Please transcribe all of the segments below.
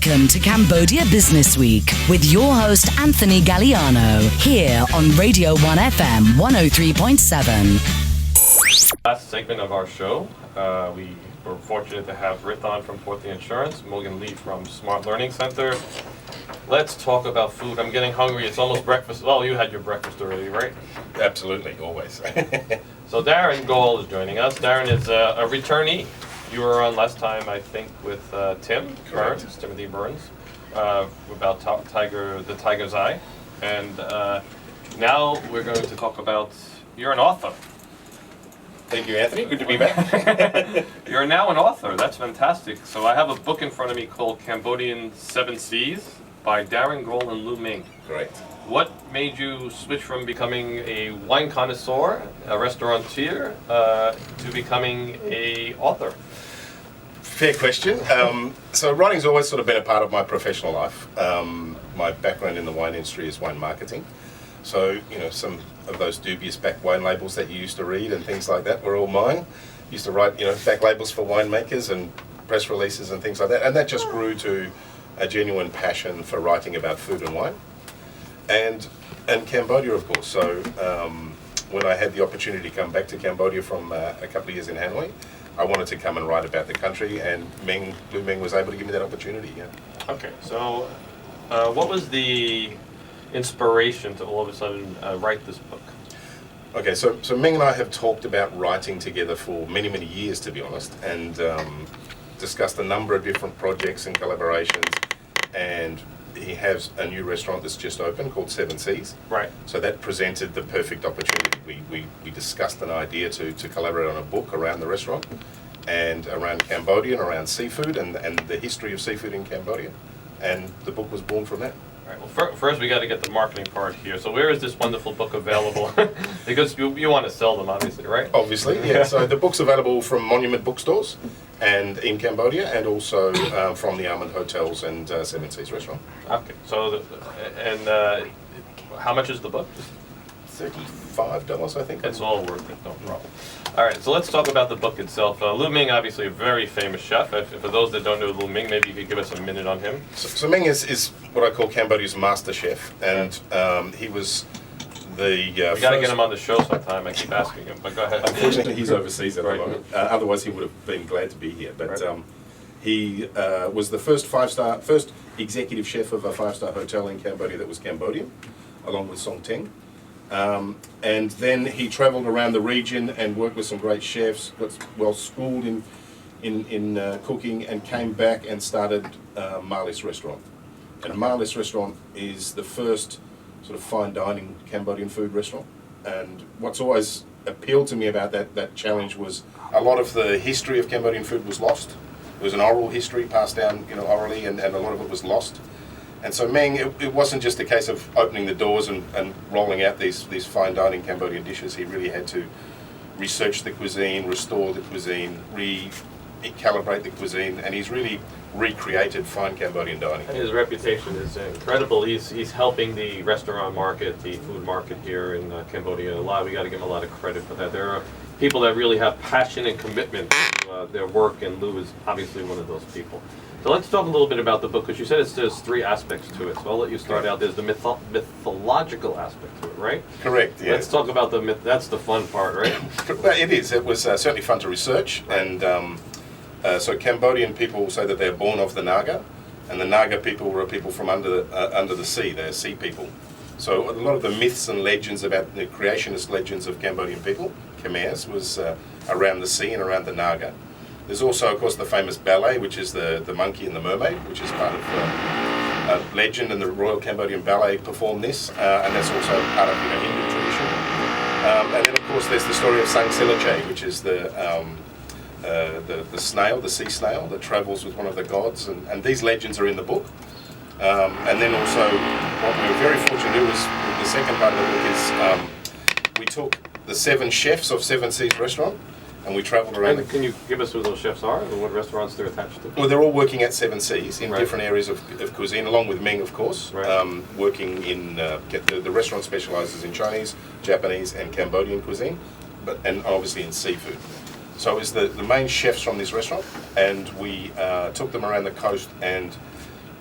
Welcome to Cambodia Business Week with your host Anthony Galliano here on Radio 1FM 103.7. Last segment of our show, we were fortunate to have Rithon from Forthy Insurance, Morgan Lee from Smart Learning Center. Let's talk about food. I'm getting hungry. It's almost breakfast. Well, you had your breakfast already, right? Absolutely, always. So Darren Gold is joining us. Darren is a returnee. You were on last time, I think, with Tim Burns, Timothy Burns, about the Tiger's Eye. And now we're going to talk about, you're an author. Thank you, Anthony. Good to be back. You're now an author. That's fantastic. So I have a book in front of me called Cambodia Sevensea by Darren Gold and Lu Ming. Great. What made you switch from becoming a wine connoisseur, a restaurateur, to becoming a author? Fair question. So writing's always sort of been a part of my professional life. My background in the wine industry is wine marketing. So, some of those dubious back wine labels that you used to read and things like that were all mine. Used to write, back labels for winemakers and press releases and things like that. And that just grew to a genuine passion for writing about food and wine. And Cambodia, of course. So when I had the opportunity to come back to Cambodia from a couple of years in Hanoi, I wanted to come and write about the country, and Lu Ming was able to give me that opportunity. Yeah. Okay, so what was the inspiration to all of a sudden write this book? Okay, so Ming and I have talked about writing together for many, many years, to be honest, and discussed a number of different projects and collaborations, and he has a new restaurant that's just opened called Sevensea. Right. So that presented the perfect opportunity. We discussed an idea to collaborate on a book around the restaurant and around Cambodia and around seafood and the history of seafood in Cambodia. And the book was born from that. All right, well, first we got to get the marketing part here. So where is this wonderful book available? Because you want to sell them, obviously, right? Obviously, yeah. So the book's available from Monument Bookstores and in Cambodia, and also from the Almond Hotels and Seven Seas Restaurant. Okay, so how much is the book? $35, I think. It's all worth it, no problem. All right, so let's talk about the book itself. Lu Ming, obviously a very famous chef. For those that don't know Lu Ming, maybe you could give us a minute on him. So Ming is what I call Cambodia's master chef, and he was the we got to get him on the show sometime. I keep asking him, but go ahead. Unfortunately, he's overseas at the moment. Otherwise, he would have been glad to be here. But he was the first executive chef of a five-star hotel in Cambodia that was Cambodian, along with Song Teng. And then he travelled around the region and worked with some great chefs, got well schooled in cooking, and came back and started Marlis Restaurant. And Marlis Restaurant is the first sort of fine dining Cambodian food restaurant. And what's always appealed to me about that challenge was a lot of the history of Cambodian food was lost. It was an oral history passed down orally, and a lot of it was lost. And so Ming, it wasn't just a case of opening the doors and rolling out these fine dining Cambodian dishes. He really had to research the cuisine, restore the cuisine, recalibrate the cuisine, and he's really recreated fine Cambodian dining. His reputation is incredible. He's helping the restaurant market, the food market here in Cambodia. We got to give him a lot of credit for that. There are people that really have passion and commitment to their work, and Lu is obviously one of those people. So let's talk a little bit about the book, because you said there's three aspects to it. So I'll let you start out. There's the mythological aspect to it, right? Correct, yeah. Let's talk about the myth. That's the fun part, right? Well, it is. It was certainly fun to research. And so Cambodian people say that they're born of the Naga. And the Naga people were people from under the sea. They're sea people. So a lot of the myths and legends about the creationist legends of Cambodian people, Khmers, was around the sea and around the Naga. There's also, of course, the famous ballet, which is the monkey and the mermaid, which is part of a legend, and the Royal Cambodian Ballet performed this, and that's also part of Hindu tradition. And then, of course, there's the story of Sang Silache, which is the snail, the sea snail, that travels with one of the gods, and these legends are in the book. And then also, what we were very fortunate to do was, the second part of the book is, we took the 7 chefs of Seven Seas Restaurant, and we travelled around. And can you give us who those chefs are, and what restaurants they're attached to? Well, they're all working at Seven Seas in different areas of cuisine, along with Ming, of course. Working in the restaurant specialises in Chinese, Japanese, and Cambodian cuisine, and obviously in seafood. So it was the main chefs from this restaurant, and we took them around the coast and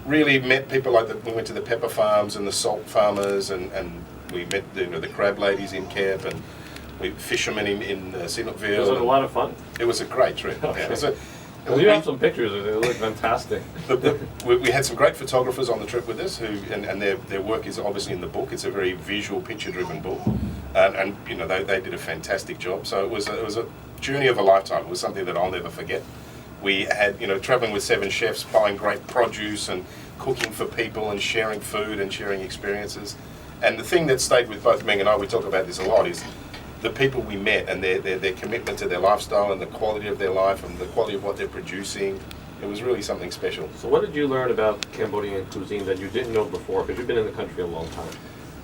really met people like we went to the pepper farms and the salt farmers, and we met the crab ladies in camp, and we fishermen in Sinotville. Was it a lot of fun? It was a great trip. Okay. Yeah, you have some pictures of it. They look fantastic. We had some great photographers on the trip with us, and their work is obviously in the book. It's a very visual, picture-driven book, and they did a fantastic job. So it was a journey of a lifetime. It was something that I'll never forget. We had traveling with 7 chefs, buying great produce and cooking for people and sharing food and sharing experiences. And the thing that stayed with both Meng and I, we talk about this a lot, is the people we met and their commitment to their lifestyle and the quality of their life and the quality of what they're producing. It was really something special. So what did you learn about Cambodian cuisine that you didn't know before? Because you've been in the country a long time.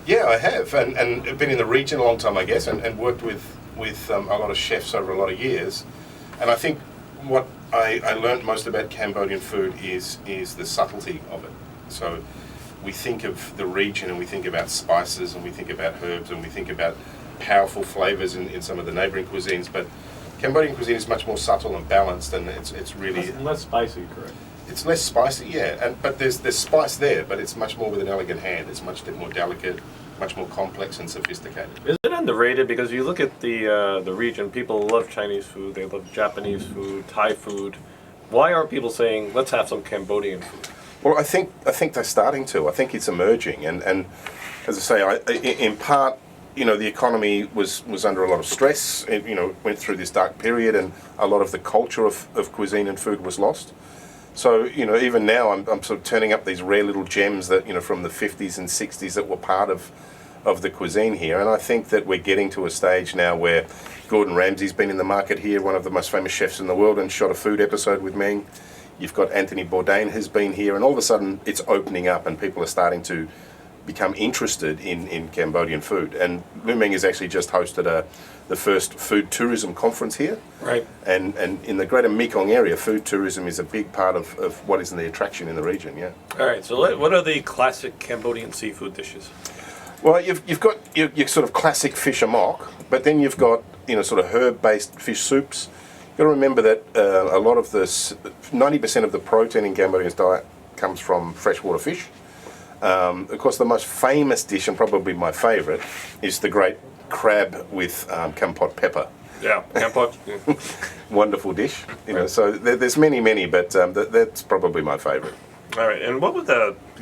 Yeah, I have, and been in the region a long time, I guess, and worked with a lot of chefs over a lot of years. And I think what I learned most about Cambodian food is the subtlety of it. So we think of the region and we think about spices and we think about herbs and we think about powerful flavours in some of the neighbouring cuisines, but Cambodian cuisine is much more subtle and balanced, and it's really less spicy, correct? It's less spicy, yeah, but there's spice there, but it's much more with an elegant hand. It's much more delicate, much more complex and sophisticated. Is it underrated? Because you look at the region, people love Chinese food, they love Japanese food, Thai food. Why aren't people saying, let's have some Cambodian food? Well, I think they're starting to. I think it's emerging, and as I say, in part, the economy was under a lot of stress. It, went through this dark period, and a lot of the culture of cuisine and food was lost. So, even now I'm sort of turning up these rare little gems that, from the 50s and 60s that were part of the cuisine here. And I think that we're getting to a stage now where Gordon Ramsay's been in the market here, one of the most famous chefs in the world, and shot a food episode with Meng. You've got Anthony Bourdain has been here, and all of a sudden it's opening up and people are starting to become interested in Cambodian food. And Lu Meng has actually just hosted the first food tourism conference here. Right. And in the greater Mekong area, food tourism is a big part of what is the attraction in the region, yeah. All right, so what are the classic Cambodian seafood dishes? Well, you've got your sort of classic fish amok, but then you've got, sort of herb-based fish soups. You've got to remember that a lot of 90% of the protein in Cambodian's diet comes from freshwater fish. Of course, the most famous dish, and probably my favourite, is the great crab with kampot pepper. Yeah, kampot. Wonderful dish. So there's many, but that's probably my favourite. All right, and what would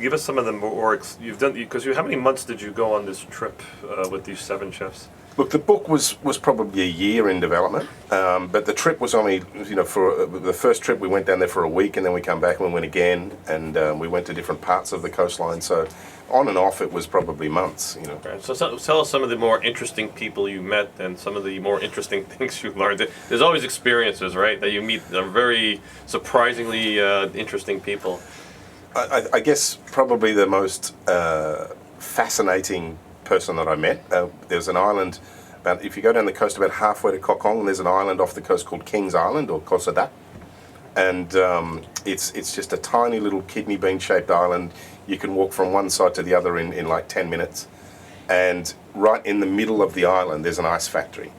give us some of the more you've done? Because how many months did you go on this trip with these 7 chefs? Look, the book was probably a year in development, but the trip was only, for the first trip we went down there for a week, and then we come back and we went again, and we went to different parts of the coastline. So on and off, it was probably months. Okay, so tell us some of the more interesting people you met and some of the more interesting things you learned. There's always experiences, right, that you meet very surprisingly interesting people. I guess probably the most fascinating person that I met, there's an island, if you go down the coast about halfway to Koh Kong, there's an island off the coast called King's Island, or Koh Sadat, and it's just a tiny little kidney bean shaped island. You can walk from one side to the other in like 10 minutes, and right in the middle of the island there's an ice factory,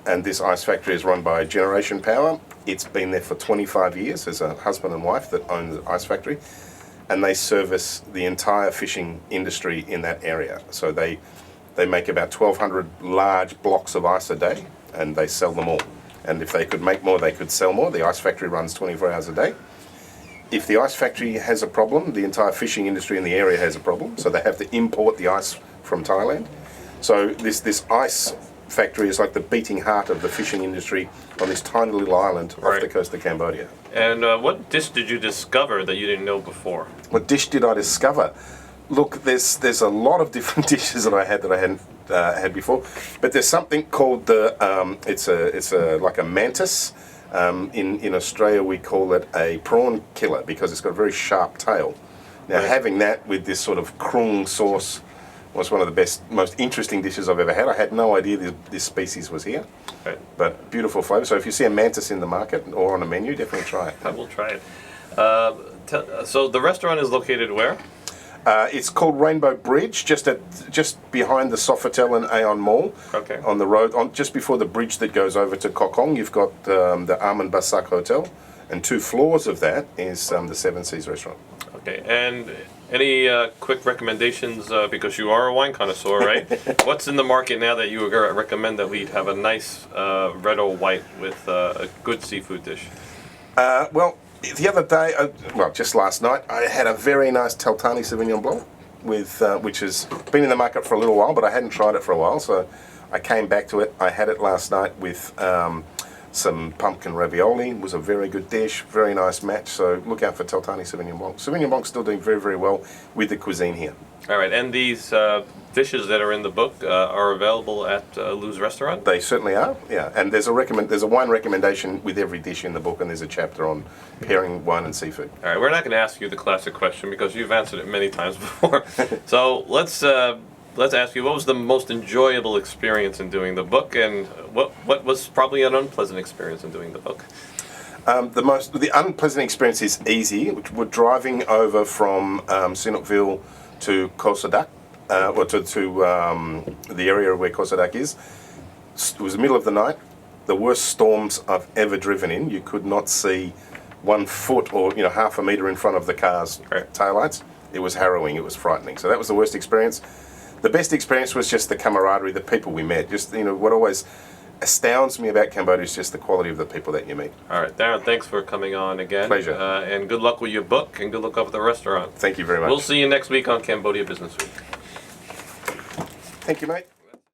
and this ice factory is run by Generation Power. It's been there for 25 years. There's a husband and wife that own the ice factory, and they service the entire fishing industry in that area. So they make about 1,200 large blocks of ice a day, and they sell them all. And if they could make more, they could sell more. The ice factory runs 24 hours a day. If the ice factory has a problem, the entire fishing industry in the area has a problem, so they have to import the ice from Thailand. So this ice factory is like the beating heart of the fishing industry on this tiny little island off the coast of Cambodia. And what dish did you discover that you didn't know before? What dish did I discover? Look, there's a lot of different dishes that I hadn't had before, but there's something called it's like a mantis. In Australia we call it a prawn killer because it's got a very sharp tail. Now having that with this sort of krung sauce was one of the best, most interesting dishes I've ever had. I had no idea this species was here, but beautiful flavour. So if you see a mantis in the market or on a menu, definitely try it. I will try it. So the restaurant is located where? It's called Rainbow Bridge, just behind the Sofitel and Aeon Mall. Okay. On the road, just before the bridge that goes over to Koh Kong, you've got the Armand Basak Hotel, and 2 floors of that is the Seven Seas restaurant. Okay, and any quick recommendations, because you are a wine connoisseur, right? What's in the market now that you would recommend that we have a nice red or white with a good seafood dish? Well, the other day, just last night, I had a very nice Teltani Sauvignon Blanc, which has been in the market for a little while, but I hadn't tried it for a while, so I came back to it. I had it last night with some pumpkin ravioli. It was a very good dish, very nice match, so look out for Teltani Sauvignon Blanc. Sauvignon Blanc's still doing very, very well with the cuisine here. All right, and these dishes that are in the book are available at Lou's restaurant? They certainly are, yeah. And there's a wine recommendation with every dish in the book, and there's a chapter on pairing wine and seafood. All right, we're not going to ask you the classic question because you've answered it many times before. So let's ask you, what was the most enjoyable experience in doing the book, and what was probably an unpleasant experience in doing the book? The unpleasant experience is easy. We're driving over from Sihanoukville to Kosadak, or to the area where Kosadak is. It was the middle of the night. The worst storms I've ever driven in. You could not see 1 foot or half a metre in front of the car's taillights. It was harrowing. It was frightening. So that was the worst experience. The best experience was just the camaraderie, the people we met. Just what always astounds me about Cambodia is just the quality of the people that you meet. All right, Darren, thanks for coming on again. Pleasure. And good luck with your book, and good luck over the restaurant. Thank you very much. We'll see you next week on Cambodia Business Week. Thank you, mate.